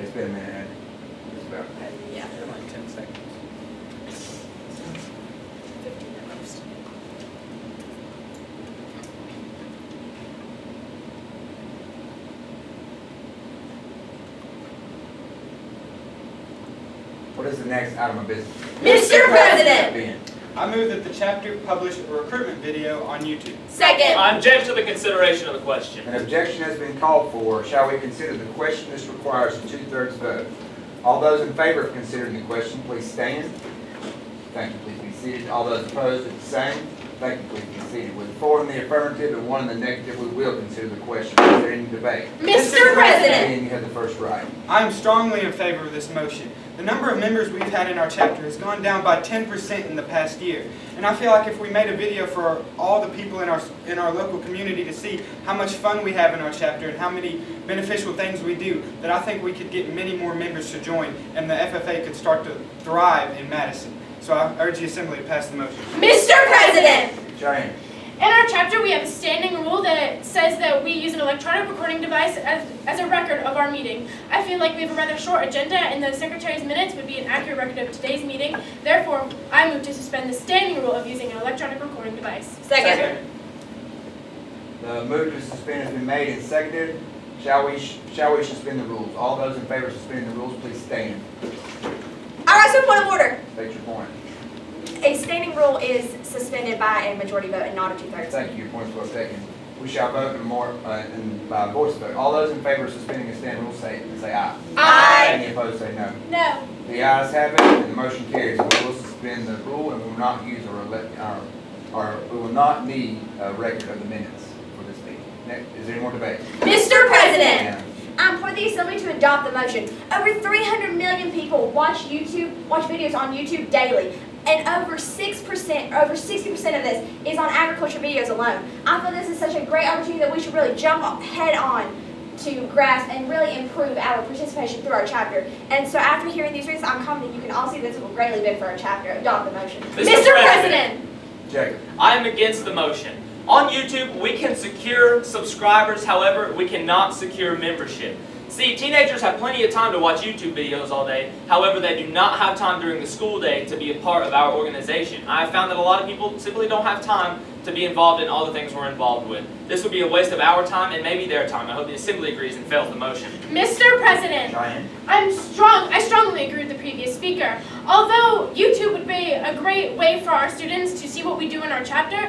It's been a minute, hasn't it? Just about. Yeah. Like 10 seconds. 15 at most. What is the next item of business? Mr. President! Ben. I move that the chapter publish a recruitment video on YouTube. Second. I object to the consideration of the question. An objection has been called for. Shall we consider the question? This requires a 2/3 vote. All those in favor of considering the question, please stand. Thank you. Please be seated. All those opposed, it's the same. Thank you. Please be seated. With 4 in the affirmative and 1 in the negative, we will consider the question. Is there any debate? Mr. President! Ben, you have the first right. I am strongly in favor of this motion. The number of members we've had in our chapter has gone down by 10% in the past year. And I feel like if we made a video for all the people in our local community to see how much fun we have in our chapter and how many beneficial things we do, that I think we could get many more members to join and the FFA could start to thrive in Madison. So I urge the Assembly to pass the motion. Mr. President! Cheyenne. In our chapter, we have a standing rule that says that we use an electronic recording device as a record of our meeting. I feel like we have a rather short agenda, and the Secretary's minutes would be an accurate record of today's meeting. Therefore, I move to suspend the standing rule of using an electronic recording device. Second. The move to suspend has been made and seconded. Shall we suspend the rules? All those in favor of suspending the rules, please stand. All right, so point of order. State your point. A standing rule is suspended by a majority vote and not a 2/3. Thank you. Your point is well taken. We shall vote by voice vote. All those in favor of suspending the standing rules say aye. Aye. Any opposed say no. No. The ayes have it, and the motion carries. We will suspend the rule, and we will not use we will not need a record of the minutes for this meeting. Next, is there any more debate? Mr. President, Anna. I'm for the Assembly to adopt the motion. Over 300 million people watch videos on YouTube daily. And over 60% of this is on agriculture videos alone. I feel this is such a great opportunity that we should really jump head on to grasp and really improve our participation through our chapter. And so after hearing these reasons, I'm confident you can all see this will greatly benefit our chapter. Adopt the motion. Mr. President! Jacob. I am against the motion. On YouTube, we can secure subscribers, however, we cannot secure membership. See, teenagers have plenty of time to watch YouTube videos all day. However, they do not have time during the school day to be a part of our organization. I have found that a lot of people simply don't have time to be involved in all the things we're involved with. This would be a waste of our time and maybe their time. I hope the Assembly agrees and fails the motion. Mr. President! Cheyenne. I strongly agree with the previous speaker. Although YouTube would be a great way for our students to see what we do in our chapter,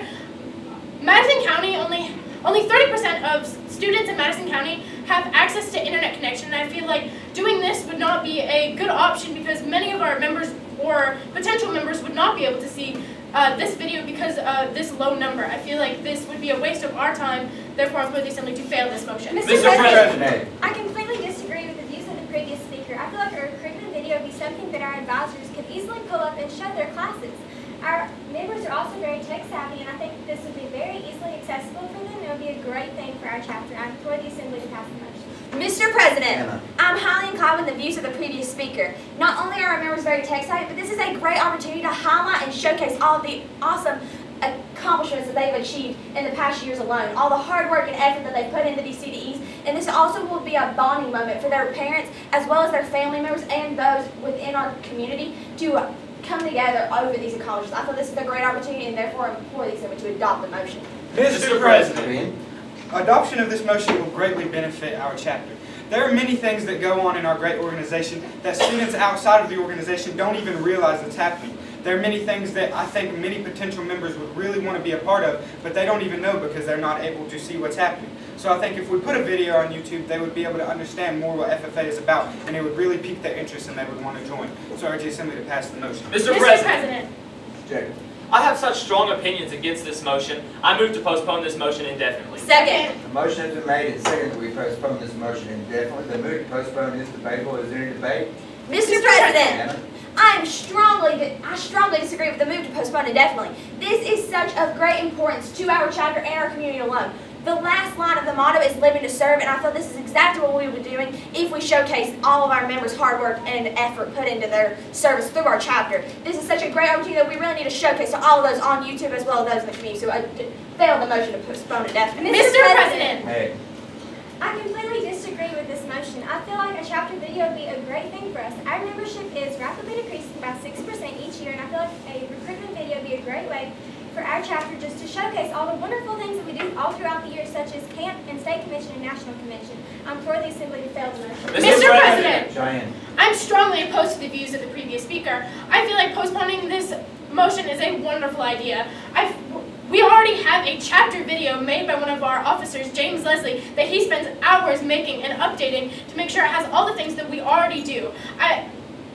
Madison County, only 30% of students in Madison County have access to internet connection, and I feel like doing this would not be a good option because many of our members or potential members would not be able to see this video because of this low number. I feel like this would be a waste of our time, therefore I'm for the Assembly to fail this motion. Mr. President. I completely disagree with the views of the previous speaker. I feel like a recruitment video would be something that our advisors could easily pull up and show their classes. Our members are also very tech savvy, and I think this would be very easily accessible for them. It would be a great thing for our chapter. I implore the Assembly to pass the motion. Mr. President, Anna. I'm highly inclined with the views of the previous speaker. Not only are our members very tech savvy, but this is a great opportunity to highlight and showcase all of the awesome accomplishments that they've achieved in the past years alone, all the hard work and effort that they put into these CDEs, and this also will be a bonding moment for their parents as well as their family members and those within our community to come together over these accomplishments. I feel this is a great opportunity, and therefore I implore the Assembly to adopt the motion. Mr. President, Ben. adoption of this motion will greatly benefit our chapter. There are many things that go on in our great organization that students outside of the organization don't even realize that's happening. There are many things that I think many potential members would really want to be a part of, but they don't even know because they're not able to see what's happening. So I think if we put a video on YouTube, they would be able to understand more what FFA is about, and it would really pique their interest and they would want to join. So I urge the Assembly to pass the motion. Mr. Mr. President, President! Jacob. I have such strong opinions against this motion. I move to postpone this motion indefinitely. Second. The motion has been made and seconded that we postpone this motion indefinitely. The move to postpone is debatable. Is there any debate? Mr. President, Anna. I strongly disagree with the move to postpone indefinitely. This is such of great importance to our chapter and our community alone. The last line of the motto is living to serve, and I feel this is exactly what we would be doing if we showcase all of our members' hard work and effort put into their service through our chapter. This is such a great opportunity that we really need to showcase to all of those on YouTube as well as those in the community. So I fail the motion to postpone indefinitely. Mr. President! Hey. I completely disagree with this motion. I feel like a chapter video would be a great thing for us. Our membership is rapidly decreasing by 6% each year, and I feel like a recruitment video would be a great way for our chapter just to showcase all the wonderful things that we do all throughout the year, such as camp and state convention and national convention. I'm for the assembly to fail the motion. Mr. President, Cheyenne. I'm strongly opposed to the views of the previous speaker. I feel like postponing this motion is a wonderful idea. We already have a chapter video made by one of our officers, James Leslie, that he spends hours making and updating to make sure it has all the things that we already do.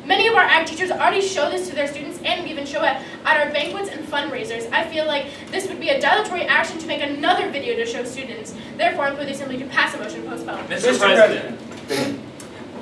Many of our ag teachers already show this to their students and we even show it at our banquets and fundraisers. I feel like this would be a dilatory action to make another video to show students. Therefore, I'm for the assembly to pass a motion to postpone. Mr. President.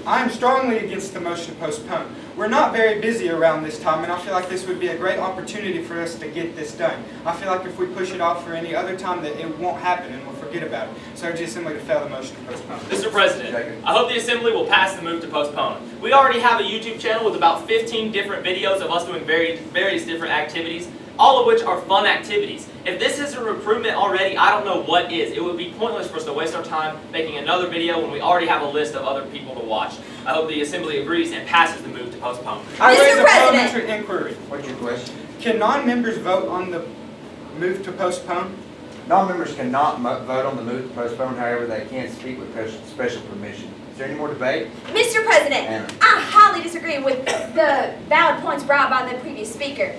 I am strongly against the motion to postpone. We're not very busy around this time, and I feel like this would be a great opportunity for us to get this done. I feel like if we push it off for any other time, that it won't happen and we'll forget about it. So I urge the assembly to fail the motion to postpone. Mr. President, I hope the assembly will pass the move to postpone. We already have a YouTube channel with about 15 different videos of us doing various different activities, all of which are fun activities. If this isn't recruitment already, I don't know what is. It would be pointless for us to waste our time making another video when we already have a list of other people to watch. I hope the assembly agrees and passes the move to postpone. I Mr. raise a President. parliamentary inquiry. What's your question? Can non-members vote on the move to postpone? Non-members cannot vote on the move to postpone, however, they can speak with special permission. Is there any more debate? Mr. President, Anna. I highly disagree with the valid points brought by the previous speaker.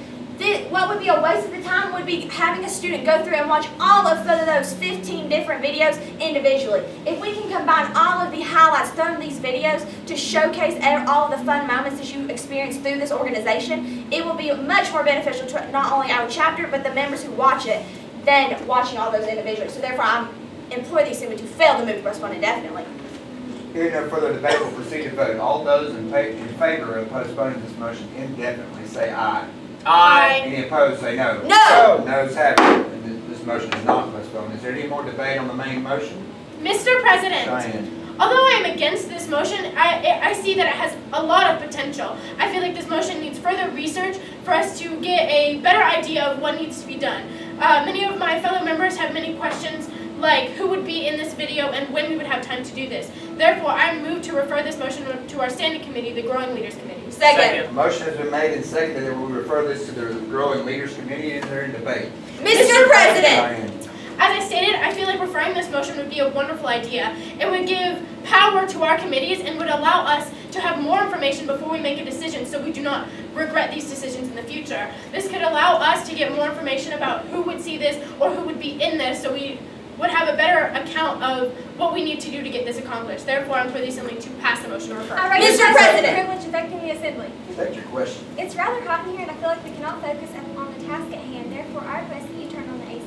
What would be a waste of the time would be having a student go through and watch all of those 15 different videos individually. If we can combine all of the highlights from these videos to showcase all of the fun moments that you experience through this organization, it will be much more beneficial to not only our chapter, but the members who watch it than watching all those individually. So therefore, I implore the assembly to fail the move to postpone indefinitely. Hearing no further debate, we'll proceed to vote. All those in favor of postponing this motion indefinitely say aye. Aye. Any opposed, say no. No! Noes have it, and this motion is not postponed. Is there any more debate on the main motion? Mr. President, Cheyenne. although I am against this motion, I see that it has a lot of potential. I feel like this motion needs further research for us to get a better idea of what needs to be done. Many of my fellow members have many questions like who would be in this video and when we would have time to do this. Therefore, I move to refer this motion to our standing committee, the Growing Leaders Committee. Second. A motion has been made and seconded that we will refer this to the Growing Leaders Committee. Is there any debate? Mr. President, Cheyenne. As I stated, I feel like referring this motion would be a wonderful idea. It would give power to our committees and would allow us to have more information before we make a decision so we do not regret these decisions in the future. This could allow us to get more information about who would see this or who would be in this so we would have a better account of what we need to do to get this accomplished. Therefore, I'm for the assembly to pass the motion to refer. I raise Mr. a President. privilege affecting the assembly. State your question. It's rather hot in here and I feel like we cannot focus on the task at hand. Therefore, I request that you turn on the AC.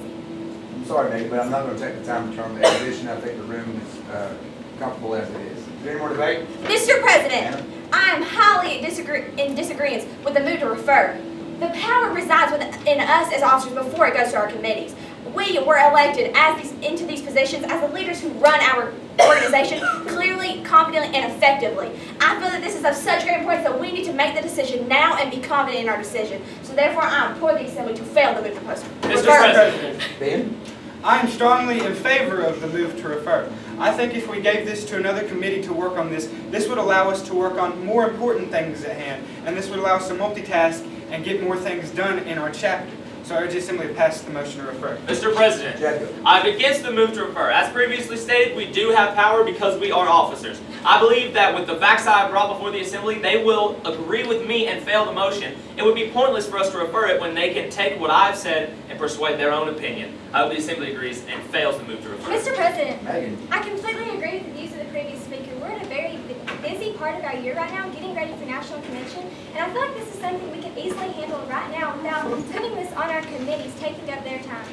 I'm sorry, Megan, but I'm not going to take the time to turn on the air conditioner. I think the room is comfortable as it is. Is there any more debate? Mr. President, I am highly in disagreement with the move to refer. The power resides in us as officers before it goes to our committees. We were elected into these positions as the leaders who run our organization clearly, confidently, and effectively. I feel that this is of such great importance that we need to make the decision now and be confident in our decision. So therefore, I implore the assembly to fail the move to postpone. Mr. President. Ben? I am strongly in favor of the move to refer. I think if we gave this to another committee to work on this would allow us to work on more important things at hand, and this would allow us to multitask and get more things done in our chapter. So I urge the assembly to pass the motion to refer. Mr. President, Jacob. I'm against the move to refer. As previously stated, we do have power because we are officers. I believe that with the facts I have brought before the assembly, they will agree with me and fail the motion. It would be pointless for us to refer it when they can take what I've said and persuade their own opinion. I hope the assembly agrees and fails the move to refer. Mr. President, Megan. I completely agree with the views of the previous speaker. We're in a very busy part of our year right now, getting ready for National Convention, and I feel like this is something we can easily handle right now without putting this on our committees, taking up their time.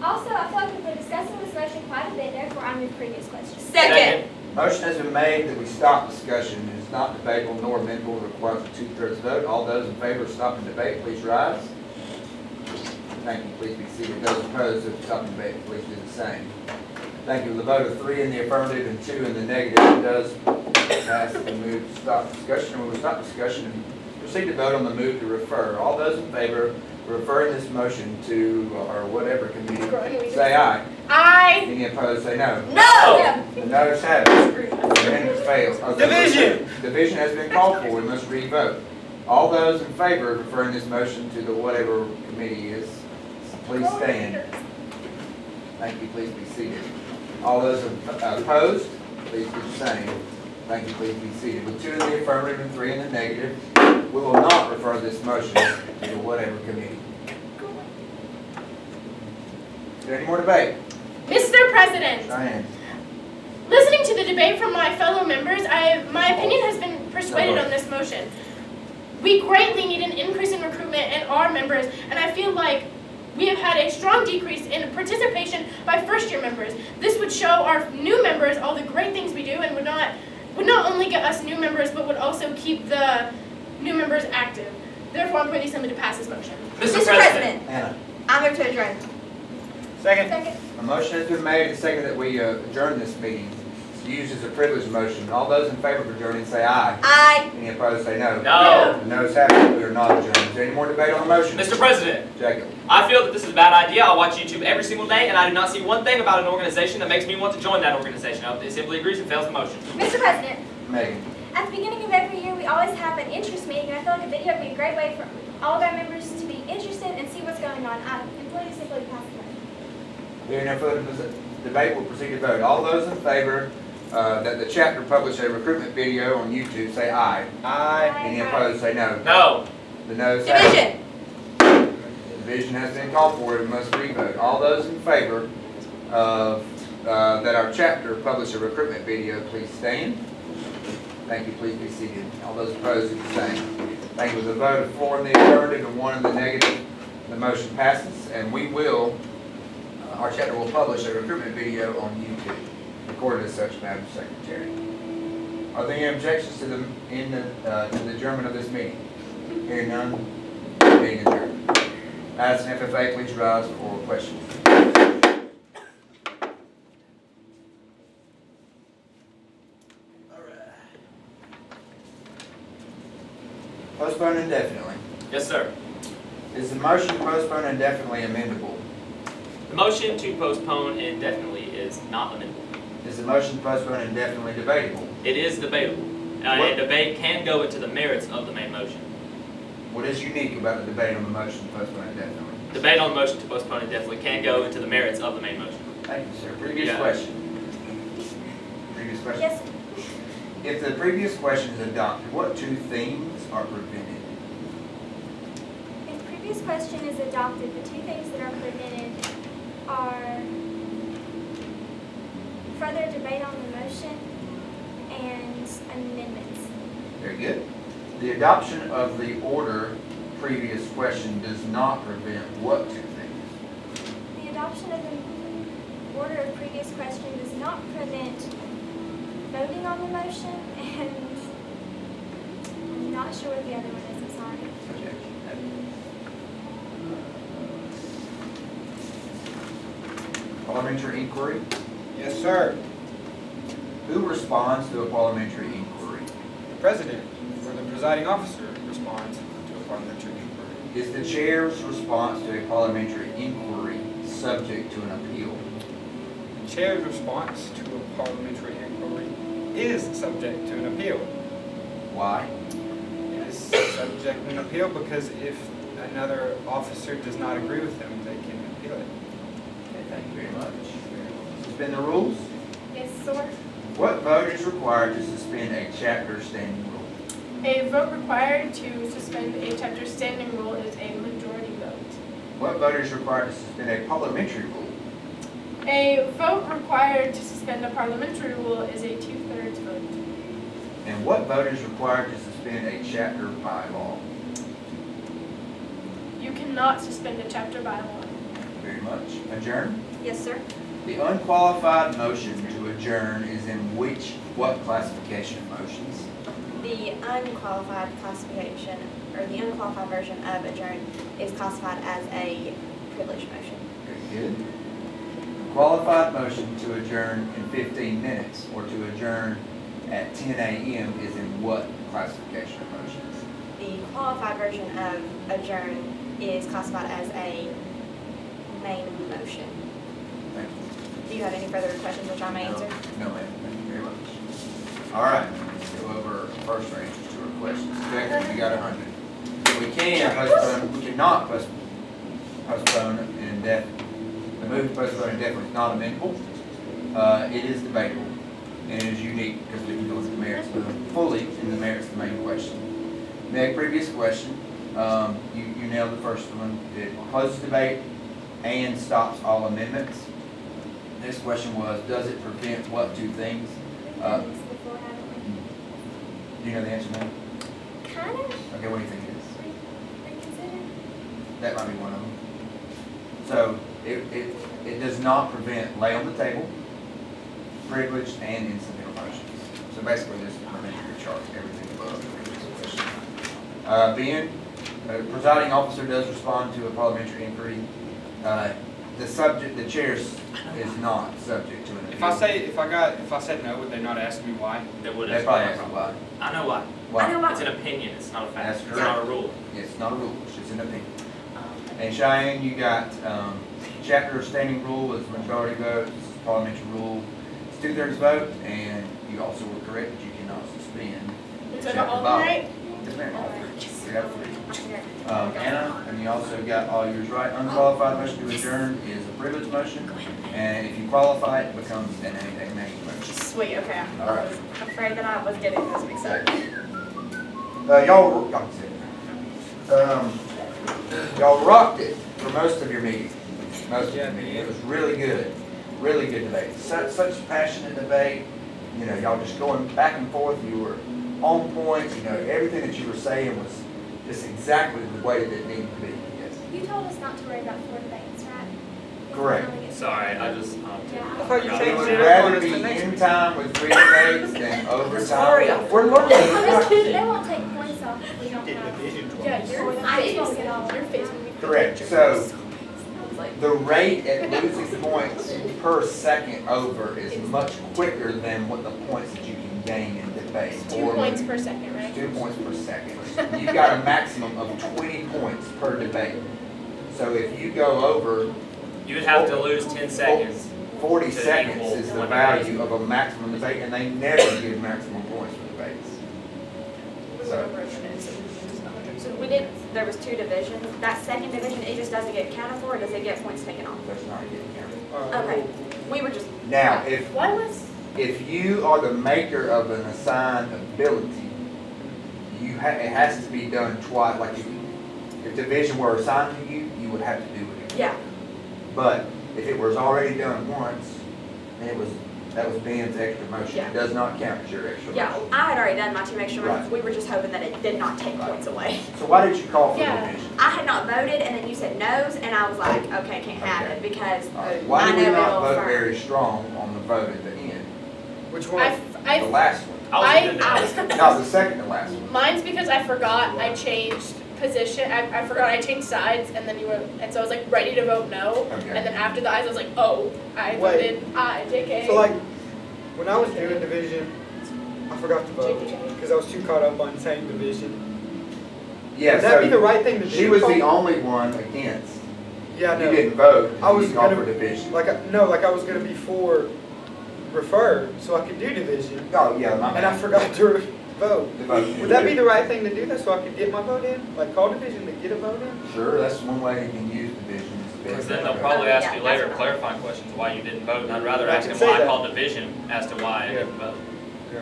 Also, I feel like we've been discussing this motion quite a bit, therefore I move previous question. Second. Motion has been made that we stop discussion. It is not debatable nor amendable. It requires a 2/3 vote. All those in favor of stopping debate, please rise. Thank you. Please be seated. Those opposed to stopping debate, please do the same. Thank you. With a vote of 3 in the affirmative and 2 in the negative, it does pass the move to stop discussion. We will stop discussion and proceed to vote on the move to refer. All those in favor of referring this motion to or whatever committee, say aye. Aye. Aye. Any opposed, say no. No. The noes have it. The amendment fails. Division. Division has been called for, we must re-vote. All those in favor of referring this motion to the whatever committee is, please stand. Thank you, please be seated. All those opposed, please do the same. Thank you, please be seated. With 2 in the affirmative and 3 in the negative, we will not refer this motion to the whatever committee. Is there any more debate? Mr. President, Diane? listening to the debate from my fellow members, my opinion has been persuaded on this motion. We greatly need an increase in recruitment in our members, and I feel like we have had a strong decrease in participation by first-year members. This would show our new members all the great things we do and would not only get us new members, but would also keep the new members active. Therefore, I'm pretty simply to pass this motion. Mr. President, Anna? I move to adjourn. Second. Second. A motion has been made and seconded that we adjourn this meeting. It's used as a privileged motion. All those in favor of adjourning say aye. Aye. Any opposed say no. No. The noes have it, we are not adjourned. Is there any more debate on the motion? Mr. President, Jacob? I feel that this is a bad idea. I watch YouTube every single day, and I do not see one thing about an organization that makes me want to join that organization. I simply agrees and fails the motion. Mr. President, Megan? at the beginning of every year, we always have an interest meeting, and I feel like a video would be a great way for all of our members to be interested and see what's going on. I implore you to simply pass the motion. Hearing no further debate, we'll proceed to vote. All those in favor that the chapter publish a recruitment video on YouTube say aye. Aye. Any opposed say no. No. The noes have it. Division. Division has been called for, we must re-vote. All those in favor of that our chapter publish a recruitment video, please stand. Thank you, please be seated. All those opposed, do the same. Thank you. With a vote of 4 in the affirmative and 1 in the negative, the motion passes, and we will, our chapter will publish a recruitment video on YouTube, recorded as such, Madam Secretary. Are there any objections to the adjournment of this meeting? Hearing none, meeting adjourned. Madison FFA, please rise for questions. Postpone indefinitely. Yes, sir. Is the motion to postpone indefinitely amendable? The motion to postpone indefinitely is not amendable. Is the motion to postpone indefinitely debatable? It is debatable. A debate can go into the merits of the main motion. What is unique about the debate on the motion to postpone indefinitely? Debate on the motion to postpone indefinitely can go into the merits of the main motion. Thank you, sir. Previous Yeah. question. Previous question? Yes, If the previous question is adopted, what 2 themes are prevented? if the previous question is adopted, the 2 things that are prevented are further debate on the motion and amendments. Very good. The adoption of the order previous question does not prevent what 2 things? The adoption of the order of previous question does not prevent voting on the motion, and I'm not sure what the other one is, I'm sorry. Parliamentary inquiry. Yes, sir. Who responds to a parliamentary inquiry? The president or the presiding officer responds to a parliamentary inquiry. Is the chair's response to a parliamentary inquiry subject to an appeal? The chair's response to a parliamentary inquiry is subject to an appeal. Why? It is subject to an appeal because if another officer does not agree with them, they can appeal it. Okay, thank you very much. Suspend the rules? Yes, sir. What vote is required to suspend a chapter standing rule? A vote required to suspend a chapter standing rule is a majority vote. What vote is required to suspend a parliamentary rule? A vote required to suspend a parliamentary rule is a 2/3 vote. And what vote is required to suspend a chapter by law? You cannot suspend a chapter by law. Very much. Adjourn? Yes, sir. The unqualified motion to adjourn is in what classification of motions? The unqualified classification, or the unqualified version of adjourn is classified as a privileged motion. Very good. Qualified motion to adjourn in 15 minutes or to adjourn at 10 a.m. is in what classification of motions? The qualified version of adjourn is classified as a main motion. Thank you. Do you have any further questions which I may answer? No, ma'am, thank you very much. All right, let's go over first our answers to our questions. Jacob, you got 100. We cannot postpone indefinitely. The move to postpone indefinitely is not amendable. It is debatable, and it is unique because we can go into the merits fully in the merits of the main question. The previous question, you nailed the first one. It closes debate and stops all amendments. This question was, does it prevent what two things? We've done this before, haven't we? Do you know the answer now? Kind of. Okay, what do you think it is? Reconsider. That might be one of them. So it does not prevent lay on the table, privileged, and incidental motions. So basically, this prevents your charge, everything above the previous question. Ben, presiding officer does respond to a parliamentary inquiry. The chair is not subject to an appeal. If I said no, would they not ask me why? They would They probably ask you why. I know why. Why? I know It's an opinion, it's not a fact. That's It's correct. not a rule. Yes, it's not a rule, it's just an opinion. And Cheyenne, you got chapter standing rule is majority vote, this is parliamentary rule. It's 2/3 vote, and you also were correct that you cannot suspend. Is chapter that all by- right? Yes, ma'am, all three. We have three. Anna, and you also got all yours right. Unqualified motion to adjourn is a privilege motion, and if you qualify, it becomes an named motion. Sweet, okay. All I right. was afraid that I was getting this mixed up. Y'all rocked it for most of your meeting. Most of your meeting. It was really good debate. Such passionate debate. You know, y'all just going back and forth. You were on point. You know, everything that you were saying was just exactly the way that it needed to be. Yes. You told us not to worry about 4 debates, right? Correct. Sorry, I just. I Yeah. thought you We changed would it up on rather us be the next in week. time with 3 debates than overtime. Sorry, We're I'm just learning. kidding. They won't take points off if we don't have. Yeah, your I face, won't get all. your face will be. Correct. So the rate at losing points per second over is much quicker than what the points that you can gain in debate. 2 points per second, right? 2 points per second. You got a maximum of 20 points per debate. So if you go over You would have to lose 10 seconds. 40 To seconds equal is the one value of a maximum debate, and they never give maximum points for debates. So, So we did, there was 2 divisions. That second division, it just doesn't get counted for, or does it get points taken off? that's not getting counted. Okay, we were just, Now, Why was, if you are the maker of an assigned ability, it has to be done twice. Like if division were assigned to you, you would have to do it again. yeah, But if it was already done once, and that was Ben's extra motion, Yeah. it does not count as your extra yeah, motion. I had already done my 2 extra Right. motions. We were just hoping that it did not take Right. points away. So why did you call for Yeah. division? I had not voted, and then you said no's, and I was like, okay, can't have it, because All right. Why I did we know not it'll vote affirm. very strong on the vote at the end? Which I, one? The last one. I was gonna do that. No, the second to last one. mine's because I forgot I changed position, I forgot I changed sides, and then and so I was like ready to vote no, Okay. and then after the ayes, I was like, oh, I Wait. voted aye, JK. So like, when I was doing division, I forgot to vote because I was too caught up on saying division. Yeah, Would that be the so right thing to do? she was the Cole? only one against. Yeah, You no. didn't vote, I was you called gonna- for division. Like I was gonna be for refer, so I could do division, Oh, yeah, my and I bad. forgot to vote. The vote. Would that be the right thing to do, though, so I could get my vote in? Like call division to get a vote in? Sure, that's one way you can use division. Because then they'll probably ask Yeah, you that's later what I- clarifying questions why you didn't vote, and I'd rather I ask can them say why I that. called division as to why I Yeah. didn't vote.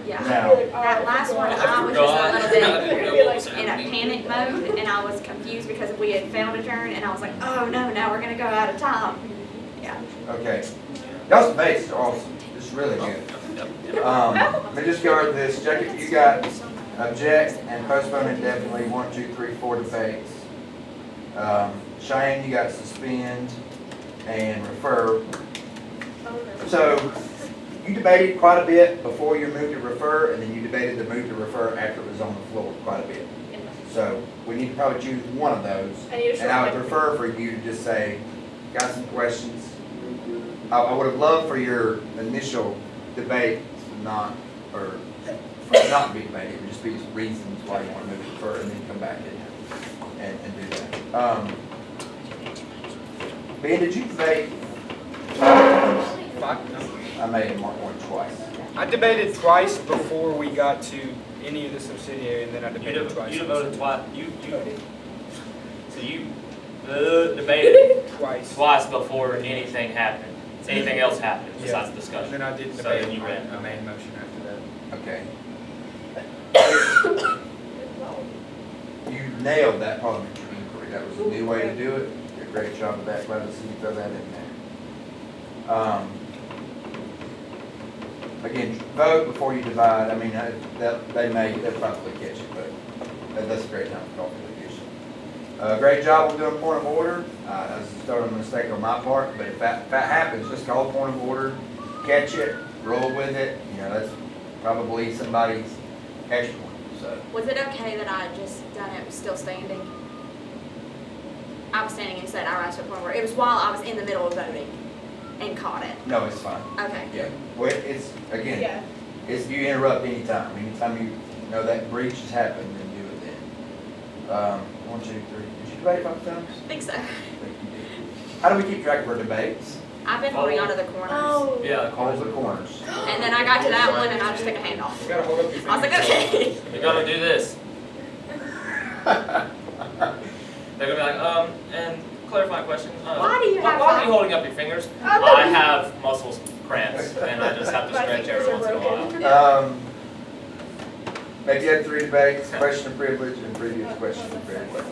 Yeah, Now, that last one, I was just a little bit in a panic mode, and I was confused because we had failed Adjourn, and I was like, oh no, now we're gonna go out of time. Yeah. okay. Y'all's debates are awesome. It's really good. Let me just go over this. Jacob, you got object and postpone indefinitely, 1, 2, 3, 4 debates. Cheyenne, you got suspend and refer. So you debated quite a bit before your move to refer, and then you debated the move to refer after it was on the floor quite a bit. So we need to probably choose one of those. I need a short And I would one. prefer for you to just say, got some questions. I would have loved for your initial debate not, or for it not to be debated, it would just be reasons why you want to move to refer, and then come back and do that. Ben, did you debate? I made Mark one twice. I debated twice before we got to any of the subsidiary, and then I debated twice. You voted twice. So you debated Twice. before anything happened. Anything else happened besides And discussion. then I didn't So debate then you ran. a main motion after that. Okay. You nailed that parliamentary inquiry. That was a new way to do it. You did a great job of that. Glad to see you throw that in there. Again, vote before you divide. I mean, they'll probably catch it, but that's a great time to call for litigation. Great job on doing point of order. That's started a mistake on my part, but if that happens, just call a point of order, catch it, roll with it. You know, that's probably somebody's extra one. So Was it okay that I just done it still standing? I was standing and said I rise to a point where it was while I was in the middle of voting and caught it. no, it's fine. Okay. Yeah. Well, it's again. Yeah. It's you interrupt anytime. Anytime you know that breach has happened, then do it then. 1, 2, 3. Did you debate 5 times? I think so. I think you did. How do we keep track of our debates? I've been holding onto the corners. Oh. Yeah, the Hold the corners. And then I got to that one and I just took a hand off. You gotta hold up your I was like, okay. You're gonna do this. They're gonna be like, and clarifying question. Why do you have Why are that? you holding up your fingers? Oh, I have muscles cramps, and I just have to My stretch fingers every are once in a broken. while. Maybe you had 3 debates, question of privilege, and previous question of privilege.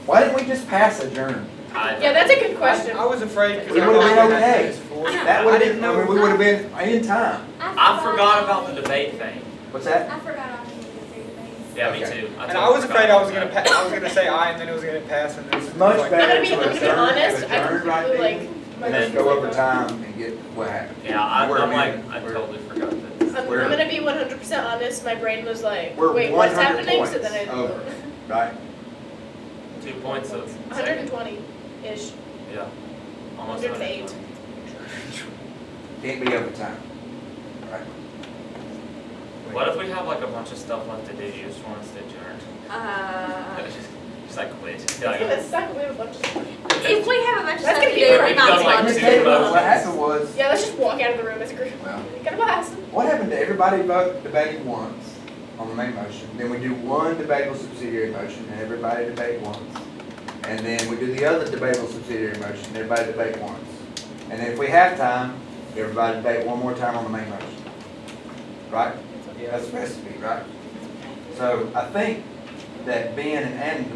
Why didn't we just pass adjourn? Yeah, that's a good question. I was afraid because It I would've been thought okay. this for. That would I have didn't been, know. we would have been in time. I forgot about the debate thing. What's that? I forgot I was going to do 3 debates. Yeah, Okay. me too. And totally I was forgot afraid I was about gonna that. I was gonna say aye, and then it was gonna pass, and then It's much like, better I'm to gonna be adjourn, honest, I adjourn right completely then, like my and let's brain go was over like, time and get what happened. Yeah, We're I'm like, in. I We're- totally forgot that. I'm We're- gonna be 100% honest. My brain was like, We're wait, what's 100 happening? points So then I over, right? 2 points of 120-ish, Yeah. Almost 108. Can't be overtime. Right. What if we have like a bunch of stuff left to do? You just want us to adjourn? Just like quit. It's gonna suck. We have a bunch of stuff. If we have a bunch of That's stuff gonna to be do, great. we We've might done as like well two just Let me tell you do what it. happened was, Yeah, let's just walk out of the room as a group. well, Get a blast. what happened to everybody debating once on the main motion, then we do one debatable subsidiary motion, and everybody debate once. And then we do the other debatable subsidiary motion, and everybody debate once. And then if we have time, everybody debate one more time on the main motion. Right? That's the recipe, right? So I think that Ben and Ann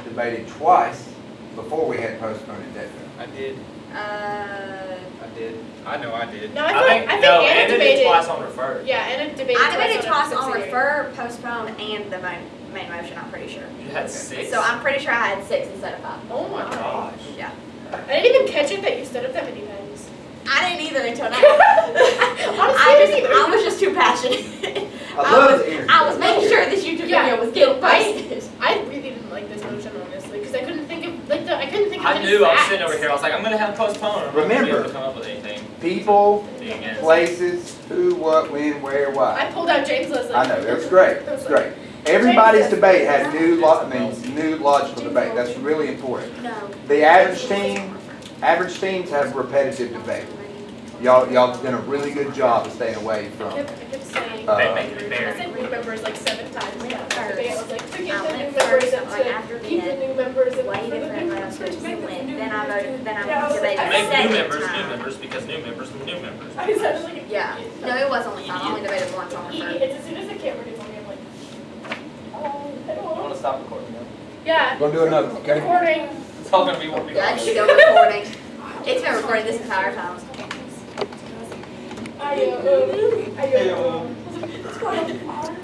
debated twice before we had postponed indefinitely. I did. I did. I know I did. No, I I think think no, Anna and debated. did twice on refer. Yeah, Anna debated. I debated twice on subsidiary. refer, postpone, and the main motion, I'm pretty sure. You had 6. So I'm pretty sure I had 6 instead of 5. Oh Oh my gosh. Yeah. I didn't even catch it that you stood up that many times. I didn't either until now. Honestly, I didn't either. I was just too passionate. I love the energy. I was making sure this YouTube video was getting posted. I really didn't like this motion honestly because I couldn't think of I couldn't think of I any knew I was facts. sitting over here. I was like, I'm gonna have postpone. I'm not gonna be Remember. able to come up with anything. People, Dang it. places, who, what, when, where, why. I pulled out James Leslie. I know, that's great, that's great. Everybody's debate has new logical debate, that's really important. No. The average teams have repetitive debate. Y'all done a really good job of staying away I from. kept saying. They make it I fair. said new members like 7 times. Went now. first. Today I was like to keep I the new went members first, and like, after to keep the Ben. new members and Waited for the for new everyone else to members. win. Then I voted. Then Yeah, I I was debated like, I the make new second members, time. new members, because new members, new members. I sounded like a Yeah. No, it was only 5. I only debated once on refer. It's as soon as the camera gets on me, I'm like, You hello. wanna stop recording now? Yeah. Gonna do another, okay? Recording. It's all gonna be one big Yeah, long just go recording. It's been recording this entire time. I Hey, What's going on?